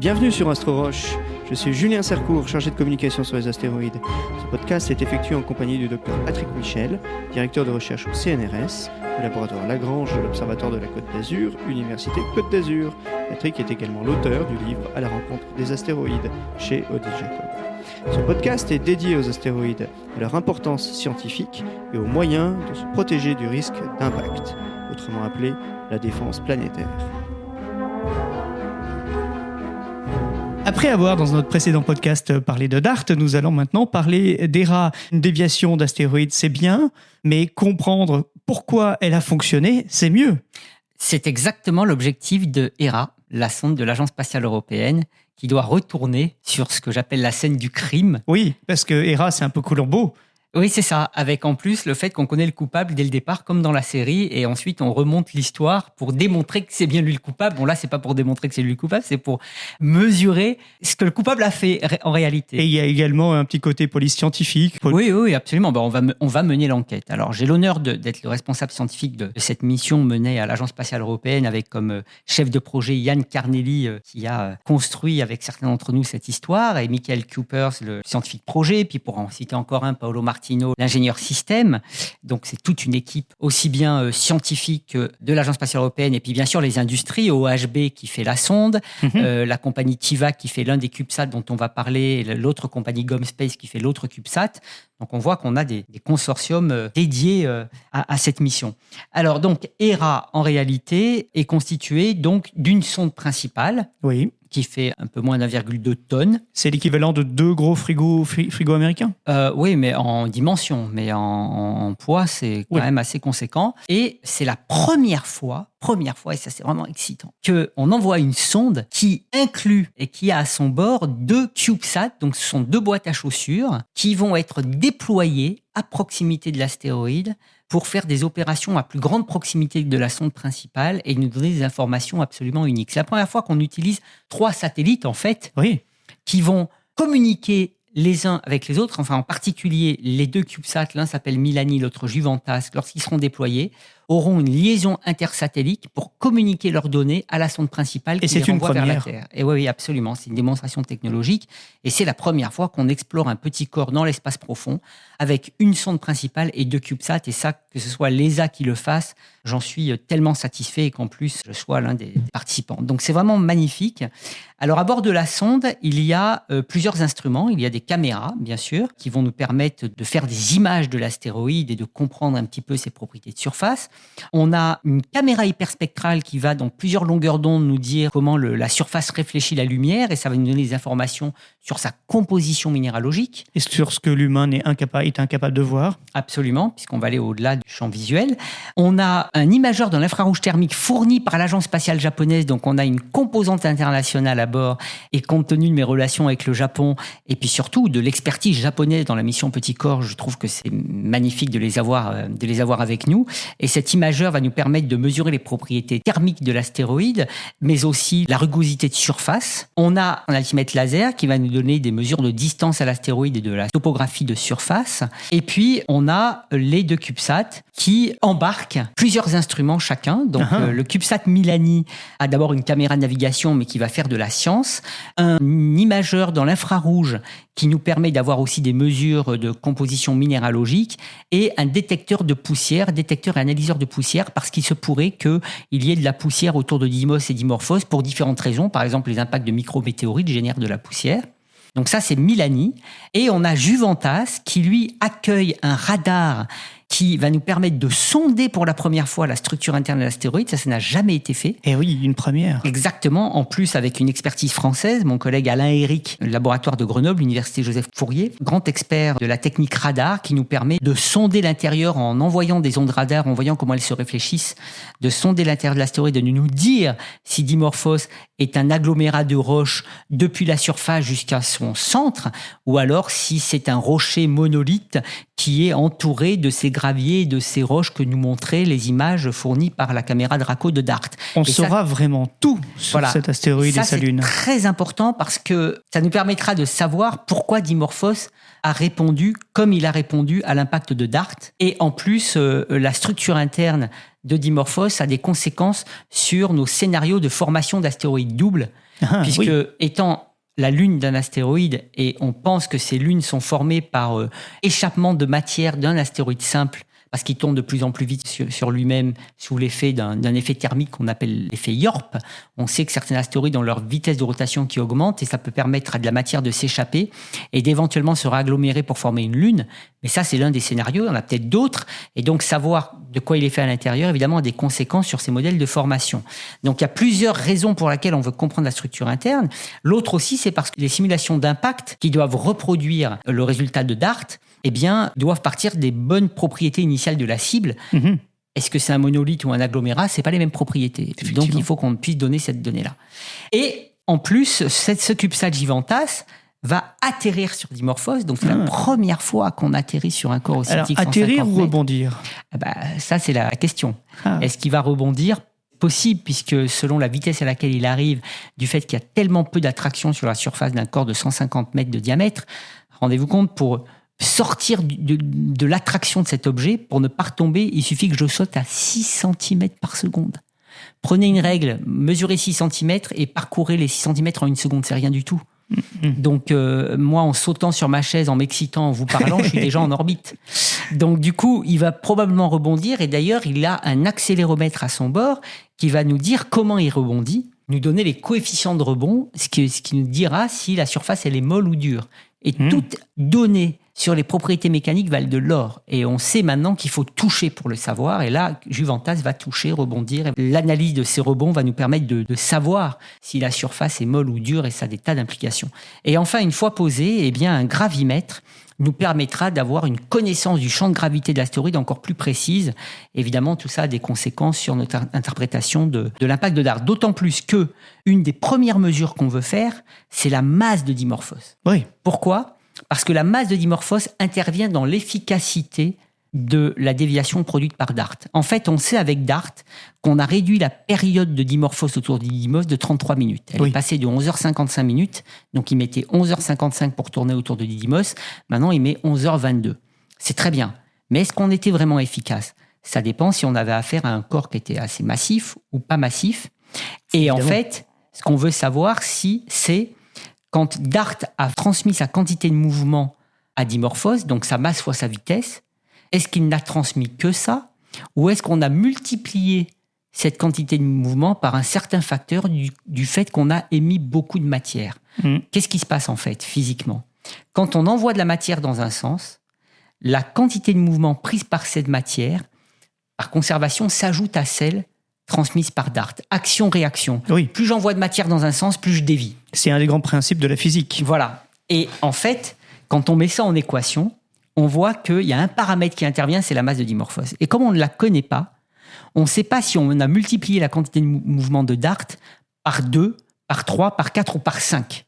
Bienvenue sur AstroRoche. Je suis Julien Sercourt, chargé de communication sur les astéroïdes. Ce podcast est effectué en compagnie du Dr Patrick Michel, directeur de recherche au CNRS, au laboratoire Lagrange de l'Observatoire de la Côte d'Azur, Université Côte d'Azur. Patrick est également l'auteur du livre À la rencontre des astéroïdes chez Odile Jacob. Ce podcast est dédié aux astéroïdes, à leur importance scientifique et aux moyens de se protéger du risque d'impact, autrement appelé la défense planétaire. Après avoir, dans notre précédent podcast, parlé de DART, nous allons maintenant parler d'ERA. Une déviation d'astéroïdes, c'est bien, mais comprendre pourquoi elle a fonctionné, c'est mieux. C'est exactement l'objectif de ERA, la sonde de l'Agence spatiale européenne, qui doit retourner sur ce que j'appelle la scène du crime. Oui, parce que ERA, c'est un peu Colombo. Oui, c'est ça, avec en plus le fait qu'on connaît le coupable dès le départ, comme dans la série, et ensuite on remonte l'histoire pour démontrer que c'est bien lui le coupable. Bon là, c'est pas pour démontrer que c'est lui le coupable, c'est pour mesurer ce que le coupable a fait en réalité. Et il y a également un petit côté police scientifique. Oui, absolument. Bon, on va mener l'enquête. Alors, j'ai l'honneur d'être le responsable scientifique de cette mission menée à l'Agence spatiale européenne avec comme chef de projet Yann Carnelli, qui a construit avec certains d'entre nous cette histoire, et Michael Coopers, le scientifique projet, puis pour en citer encore un, Paolo Martino, l'ingénieur système. Donc, c'est toute une équipe aussi bien scientifique de l'Agence spatiale européenne et puis bien sûr les industries, OHB qui fait la sonde, la compagnie Tivac qui fait l'un des CubeSats dont on va parler, et l'autre compagnie GomSpace qui fait l'autre CubeSat. Donc, on voit qu'on a des consortiums dédiés à cette mission. Alors, donc, ERA, en réalité, est constitué donc d'une sonde principale. Oui. Qui fait un peu moins d'1,2 tonnes. C'est l'équivalent de 2 gros frigos américains. Oui, mais en dimension, mais en poids, c'est quand même assez conséquent. Et c'est la première fois, et ça c'est vraiment excitant, qu'on envoie une sonde qui inclut et qui a à son bord 2 CubeSats, donc ce sont 2 boîtes à chaussures, qui vont être déployées à proximité de l'astéroïde pour faire des opérations à plus grande proximité de la sonde principale et nous donner des informations absolument uniques. C'est la première fois qu'on utilise 3 satellites, en fait, qui vont communiquer les uns avec les autres, enfin en particulier les 2 CubeSats, l'un s'appelle Milani, l'autre Juventas, lorsqu'ils seront déployés, auront une liaison intersatellite pour communiquer leurs données à la sonde principale qui les renvoie vers la Terre. Et oui, absolument, c'est une démonstration technologique et c'est la première fois qu'on explore un petit corps dans l'espace profond avec une sonde principale et 2 CubeSats, et ça, que ce soit l'ESA qui le fasse, j'en suis tellement satisfait et qu'en plus, je sois l'un des participants. Donc, c'est vraiment magnifique. Alors, à bord de la sonde, il y a plusieurs instruments. Il y a des caméras, bien sûr, qui vont nous permettre de faire des images de l'astéroïde et de comprendre un petit peu ses propriétés de surface. On a une caméra hyperspectrale qui va, dans plusieurs longueurs d'onde, nous dire comment la surface réfléchit la lumière, et ça va nous donner des informations sur sa composition minéralogique. Et sur ce que l'humain est incapable de voir. Absolument, puisqu'on va aller au-delà du champ visuel. On a un imageur dans l'infrarouge thermique fourni par l'Agence spatiale japonaise, donc on a une composante internationale à bord, et compte tenu de mes relations avec le Japon, et puis surtout de l'expertise japonaise dans la mission Petit Corps, je trouve que c'est magnifique de les avoir avec nous. Et cet imageur va nous permettre de mesurer les propriétés thermiques de l'astéroïde, mais aussi la rugosité de surface. On a un altimètre laser qui va nous donner des mesures de distance à l'astéroïde et de la topographie de surface. Et puis, on a les 2 CubeSats qui embarquent plusieurs instruments chacun. Donc, le CubeSat Milani a d'abord une caméra de navigation, mais qui va faire de la science. Un imageur dans l'infrarouge qui nous permet d'avoir aussi des mesures de composition minéralogique, et un détecteur de poussière, détecteur et analyseur de poussière, parce qu'il se pourrait qu'il y ait de la poussière autour de Dimos et Dimorphos pour différentes raisons. Par exemple, les impacts de micrométéorites génèrent de la poussière. Donc ça, c'est Milani. Et on a Juventas qui, lui, accueille un radar qui va nous permettre de sonder pour la première fois la structure interne de l'astéroïde. Ça n'a jamais été fait. Et oui, une première. Exactement. En plus, avec une expertise française, mon collègue Alain Éric, le laboratoire de Grenoble, l'université Joseph Fourier, grand expert de la technique radar, qui nous permet de sonder l'intérieur en envoyant des ondes radar, en voyant comment elles se réfléchissent, de sonder l'intérieur de l'astéroïde, de nous dire si Dimorphos est un agglomérat de roches depuis la surface jusqu'à son centre, ou alors si c'est un rocher monolithe qui est entouré de ces graviers et de ces roches que nous montraient les images fournies par la caméra Draco de DART. On saura vraiment tout sur cet astéroïde et sa Lune. C'est très important parce que ça nous permettra de savoir pourquoi Dimorphos a répondu comme il a répondu à l'impact de DART. Et en plus, la structure interne de Dimorphos a des conséquences sur nos scénarios de formation d'astéroïdes doubles puisque étant la lune d'un astéroïde, et on pense que ces lunes sont formées par échappement de matière d'un astéroïde simple, parce qu'il tourne de plus en plus vite sur lui-même sous l'effet d'un effet thermique qu'on appelle l'effet Yorp. On sait que certains astéroïdes ont leur vitesse de rotation qui augmente et ça peut permettre à de la matière de s'échapper et d'éventuellement se réagglomérer pour former une lune. Mais ça, c'est l'un des scénarios. Il y en a peut-être d'autres. Et donc, savoir de quoi il est fait à l'intérieur, évidemment, a des conséquences sur ces modèles de formation. Donc, il y a plusieurs raisons pour lesquelles on veut comprendre la structure interne. L'autre aussi, c'est parce que les simulations d'impact qui doivent reproduire le résultat de DART, eh bien, doivent partir des bonnes propriétés initiales de la cible. Mhm. Est-ce que c'est un monolithe ou un agglomérat? C'est pas les mêmes propriétés. Donc, il faut qu'on puisse donner cette donnée-là. Et en plus, ce CubeSat Giventas va atterrir sur Dimorphos. Donc, c'est la première fois qu'on atterrit sur un corps aussi petit que 150 atterrir ou mètres. rebondir? Ça, c'est la question. Est-ce qu'il va rebondir? Possible, puisque selon la vitesse à laquelle il arrive, du fait qu'il y a tellement peu d'attraction sur la surface d'un corps de 150 mètres de diamètre, rendez-vous compte, pour sortir de l'attraction de cet objet, pour ne pas retomber, il suffit que je saute à 6 cm par seconde. Prenez une règle, mesurez 6 cm et parcourez les 6 cm en une seconde, c'est rien du tout. Donc, moi, en sautant sur ma chaise, en m'excitant, en vous parlant, je suis déjà en orbite. Donc, du coup, il va probablement rebondir. Et d'ailleurs, il a un accéléromètre à son bord qui va nous dire comment il rebondit, nous donner les coefficients de rebond, ce qui nous dira si la surface, elle est molle ou dure. Et toute donnée sur les propriétés mécaniques valent de l'or. Et on sait maintenant qu'il faut toucher pour le savoir. Et là, Giventas va toucher, rebondir. L'analyse de ces rebonds va nous permettre de savoir si la surface est molle ou dure, et ça a des tas d'implications. Et enfin, une fois posé, eh bien, un gravimètre nous permettra d'avoir une connaissance du champ de gravité de l'astéroïde encore plus précise. Évidemment, tout ça a des conséquences sur notre interprétation de l'impact de DART. D'autant plus que une des premières mesures qu'on veut faire, c'est la masse de Dimorphos. Oui. Pourquoi ? Parce que la masse de Dimorphos intervient dans l'efficacité de la déviation produite par DART. En fait, on sait avec DART qu'on a réduit la période de Dimorphos autour de Didymos de 33 minutes. Elle est passée de 11h55 minutes, donc il mettait 11h55 pour tourner autour de Didymos. Maintenant, il met 11h22. C'est très bien. Mais est-ce qu'on était vraiment efficace ? Ça dépend si on avait affaire à un corps qui était assez massif ou pas massif. Et en fait, ce qu'on veut savoir, c'est quand DART a transmis sa quantité de mouvement à Dimorphos, donc sa masse fois sa vitesse, est-ce qu'il n'a transmis que ça, ou est-ce qu'on a multiplié cette quantité de mouvement par un certain facteur du fait qu'on a émis beaucoup de matière ? Qu'est-ce qui se passe en fait, physiquement ? Quand on envoie de la matière dans un sens, la quantité de mouvement prise par cette matière, par conservation, s'ajoute à celle transmise par DART. Action-réaction. Oui. Plus j'envoie de matière dans un sens, plus je dévie. C'est un des grands principes de la physique. Voilà. Et en fait, quand on met ça en équation, on voit qu'il y a un paramètre qui intervient, c'est la masse de Dimorphos. Et comme on ne la connaît pas, on ne sait pas si on a multiplié la quantité de mouvement de DART par 2, par 3, par 4 ou par 5.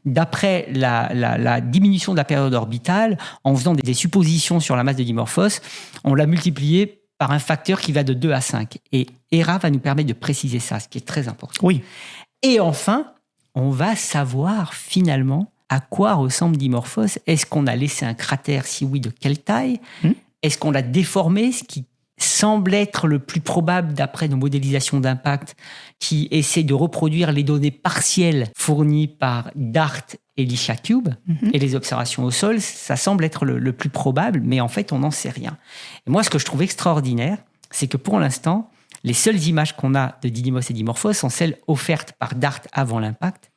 D'après la diminution de la période orbitale, en faisant des suppositions sur la masse de Dimorphos, on l'a multiplié par un facteur qui va de 2 à 5. Et ERA va nous permettre de préciser ça, ce qui est très important. Oui. Et enfin, on va savoir finalement à quoi ressemble Dimorphos. Est-ce qu'on a laissé un cratère? Si oui, de quelle taille? Est-ce qu'on l'a déformé? Ce qui semble être le plus probable d'après nos modélisations d'impact qui essaient de reproduire les données partielles fournies par DART et l'ISHA-Cube et les observations au sol. Ça semble être le plus probable, mais en fait, on n'en sait rien. Et moi, ce que je trouve extraordinaire, c'est que pour l'instant, les seules images qu'on a de Didymos et Dimorphos sont celles offertes par DART avant l'impact.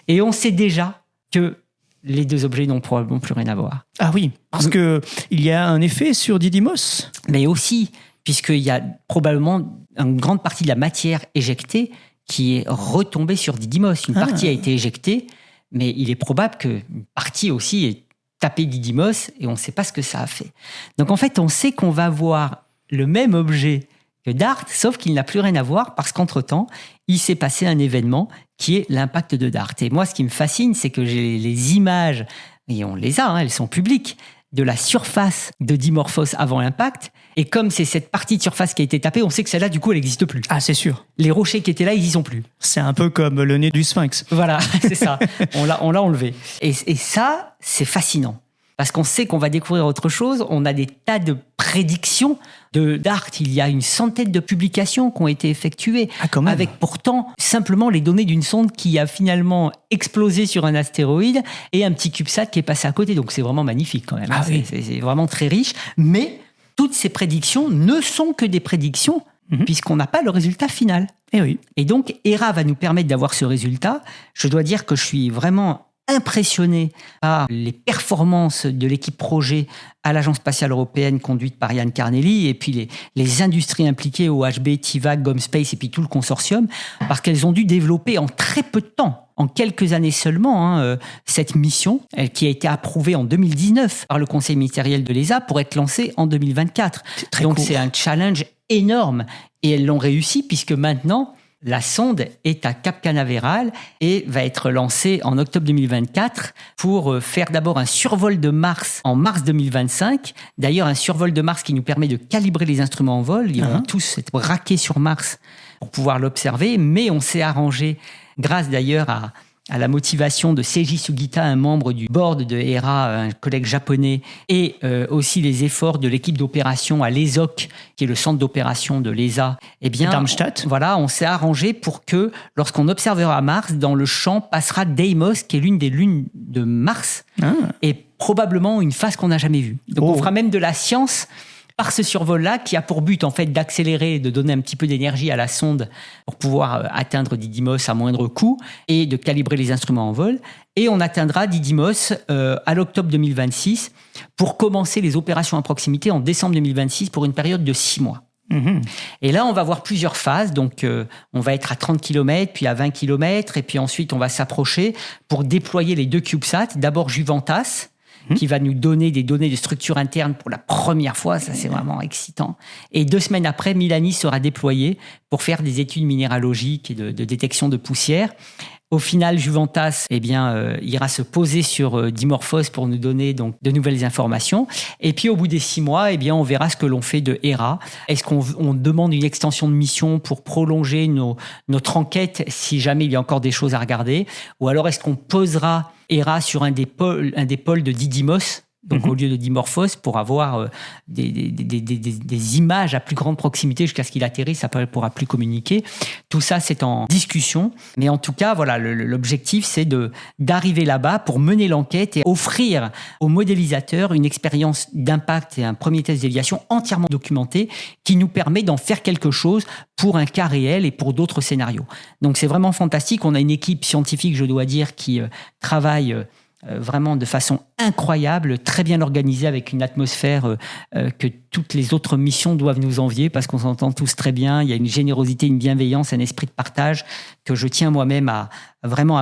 Et on sait déjà que les deux objets n'ont probablement plus rien à voir. Ah oui, parce qu'il y a un effet sur Didymos. Mais aussi, puisqu'il y a probablement une grande partie de la matière éjectée qui est retombée sur Didymos. Une partie a été éjectée, mais il est probable qu'une partie aussi ait tapé Didymos et on ne sait pas ce que ça a fait. Donc en fait, on sait qu'on va voir le même objet que DART, sauf qu'il n'a plus rien à voir parce qu'entre-temps, il s'est passé un événement qui est l'impact de DART. Et moi, ce qui me fascine, c'est que j'ai les images, et on les a, elles sont publiques, de la surface de Dimorphos avant l'impact. Et comme c'est cette partie de surface qui a été tapée, on sait que celle-là, du coup, elle n'existe plus. Ah, c'est sûr. Les rochers qui étaient là, ils n'y sont plus. C'est un peu comme le nez du sphinx. Voilà, c'est ça. On l'a enlevé. Et ça, c'est fascinant. parce qu'on sait qu'on va découvrir autre chose. On a des tas de prédictions de DART. Il y a une centaine de publications qui ont été effectuées, avec pourtant simplement les données d'une sonde qui a finalement explosé sur un astéroïde et un petit CubeSat qui est passé à côté. Donc c'est vraiment magnifique quand même. C'est vraiment très riche. Mais toutes ces prédictions ne sont que des prédictions, puisqu'on n'a pas le résultat final. Et donc Hera va nous permettre d'avoir ce résultat. Je dois dire que je suis vraiment impressionné par les performances de l'équipe projet à l'Agence spatiale européenne conduite par Yann Carnelli et puis les industries impliquées au HB, TIVAC, GomSpace et puis tout le consortium, parce qu'elles ont dû développer en très peu de temps, en quelques années seulement, cette mission, qui a été approuvée en 2019 par le conseil ministériel de l'ESA pour être lancée en 2024. Donc c'est un challenge énorme et elles l'ont réussi puisque maintenant la sonde est à Cap Canaveral et va être lancée en octobre 2024 pour faire d'abord un survol de Mars en mars 2025. D'ailleurs, un survol de Mars qui nous permet de calibrer les instruments en vol. Ils vont tous être braqués sur Mars pour pouvoir l'observer. Mais on s'est arrangé, grâce d'ailleurs à la motivation de Seiji Sugita, un membre du board de Hera, un collègue japonais, et aussi les efforts de l'équipe d'opération à l'ESOC, qui est le centre d'opération de l'ESA. Eh bien, Darmstadt. Voilà, on s'est arrangé pour que, lorsqu'on observera Mars, dans le champ passera Deimos, qui est l'une des lunes de Mars, et probablement une phase qu'on n'a jamais vue. Donc on fera même de la science par ce survol-là, qui a pour but en fait d'accélérer, de donner un petit peu d'énergie à la sonde pour pouvoir atteindre Didymos à moindre coût et de calibrer les instruments en vol. Et on atteindra Didymos à l'octobre 2026 pour commencer les opérations à proximité en décembre 2026 pour une période de 6 mois. Et là, on va voir plusieurs phases. Donc, on va être à 30 km, puis à 20 km, et puis ensuite, on va s'approcher pour déployer les 2 CubeSats. D'abord, Juventas, qui va nous donner des données de structure interne pour la première fois. Ça, c'est vraiment excitant. Et 2 semaines après, Milani sera déployé pour faire des études minéralogiques et de détection de poussière. Au final, Juventas ira se poser sur Dimorphos pour nous donner donc de nouvelles informations. Et puis, au bout des 6 mois, on verra ce que l'on fait de Hera. Est-ce qu'on demande une extension de mission pour prolonger notre enquête si jamais il y a encore des choses à regarder? Ou alors, est-ce qu'on posera Hera sur un des pôles de Didymos, donc au lieu de Dimorphos, pour avoir des images à plus grande proximité jusqu'à ce qu'il atterrisse, ça ne pourra plus communiquer. Tout ça, c'est en discussion. Mais en tout cas, voilà, l'objectif, c'est d'arriver là-bas pour mener l'enquête et offrir aux modélisateurs une expérience d'impact et un premier test déviation entièrement documenté qui nous permet d'en faire quelque chose pour un cas réel et pour d'autres scénarios. Donc, c'est vraiment fantastique. On a une équipe scientifique, je dois dire, qui travaille vraiment de façon incroyable, très bien organisée, avec une atmosphère que toutes les autres missions doivent nous envier parce qu'on s'entend tous très bien. Il y a une générosité, une bienveillance, un esprit de partage que je tiens moi-même à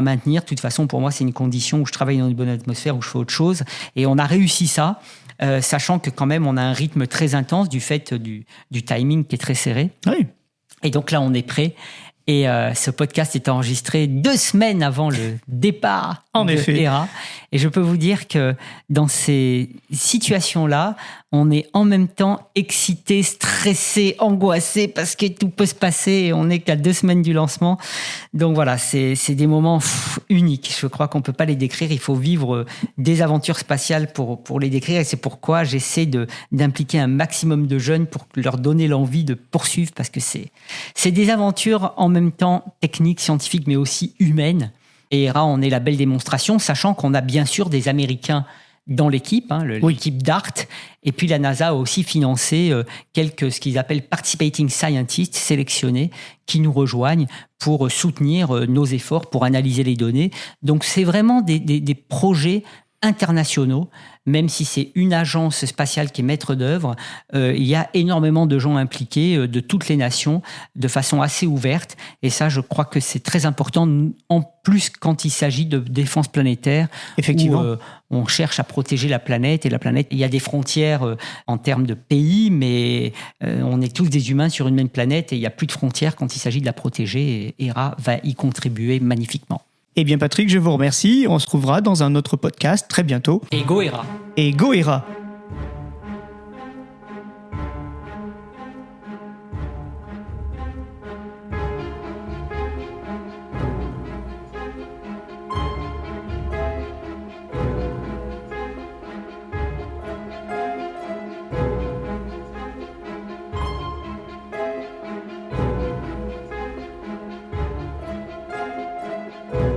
maintenir. De toute façon, pour moi, c'est une condition où je travaille dans une bonne atmosphère, où je fais autre chose. Et on a réussi ça, sachant que quand même, on a un rythme très intense du fait du timing qui est très serré. Oui. Et donc là, on est prêt. Et ce podcast est enregistré 2 semaines avant le départ de Hera. Et je peux vous dire que dans ces situations-là, on est en même temps excité, stressé, angoissé parce que tout peut se passer et on n'est qu'à 2 semaines du lancement. Donc voilà, c'est des moments uniques. Je crois qu'on ne peut pas les décrire. Il faut vivre des aventures spatiales pour les décrire. Et c'est pourquoi j'essaie d'impliquer un maximum de jeunes pour leur donner l'envie de poursuivre parce que c'est des aventures en même temps techniques, scientifiques, mais aussi humaines. Et Hera en est la belle démonstration, sachant qu'on a bien sûr des Américains dans l'équipe, l'équipe DART, et puis la NASA a aussi financé ce qu'ils appellent participating scientists sélectionnés qui nous rejoignent pour soutenir nos efforts, pour analyser les données. Donc c'est vraiment des projets internationaux, même si c'est une agence spatiale qui est maître d'œuvre, il y a énormément de gens impliqués de toutes les nations de façon assez ouverte. Et ça, je crois que c'est très important, en plus quand il s'agit de défense planétaire, effectivement, où on cherche à protéger la planète. Et la planète, il y a des frontières en termes de pays, mais on est tous des humains sur une même planète et il n'y a plus de frontières quand il s'agit de la protéger. Et Hera va y contribuer magnifiquement. Eh bien Patrick, je vous remercie. On se retrouvera dans un autre podcast très bientôt. Et go Hera. Et go Hera.